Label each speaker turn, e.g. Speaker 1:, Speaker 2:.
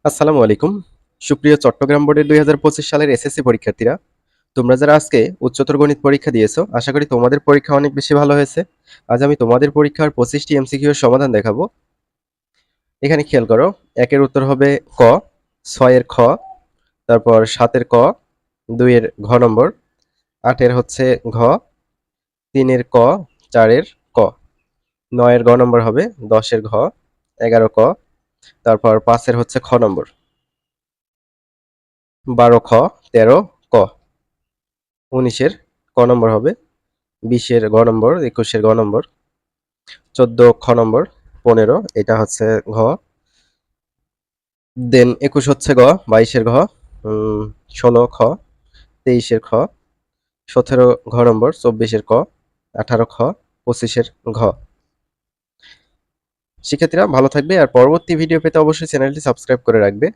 Speaker 1: আসসালামু আলাইকুম। সুপ্রিয় চট্টগ্রাম বোর্ডের ২০২৫ সালের এসএসসি পরীক্ষার্থীরা, তোমরা যারা আজকে উচ্চতর গণিত পরীক্ষা দিয়েছো, আশা করি তোমাদের পরীক্ষা অনেক বেশি ভালো হয়েছে। আজ আমি তোমাদের পরীক্ষার ২৫টি এমসিকিউ এর সমাধান দেখাবো। এখানে খেয়াল করো, ১ এর উত্তর হবে ক, ৬ এর খ, তারপর ৭ এর ক, ২ এর ঘ নম্বর, ৮ এর হচ্ছে ঘ, ৩ এর ক, ৪ এর ক, ৯ এর গ নম্বর হবে, ১০ এর ঘ, ১১ ক, তারপর ৫ এর হচ্ছে খ নম্বর, ১২ খ, ১৩ ক, ১৯ এর ক নম্বর হবে, ২০ এর গ নম্বর, ২১ এর গ নম্বর, ১৪ খ নম্বর, ১৫ এটা হচ্ছে ঘ, দেন ২১ হচ্ছে গ, ২২ এর ঘ, ১৬ খ, ২৩ এর খ, ১৭ ঘ নম্বর, ২৪ এর ক, ১৮ খ, ২৫ এর ঘ। শিক্ষার্থীরা ভালো থাকবে আর পরবর্তী ভিডিও পেতে অবশ্যই চ্যানেলটি সাবস্ক্রাইব করে রাখবে।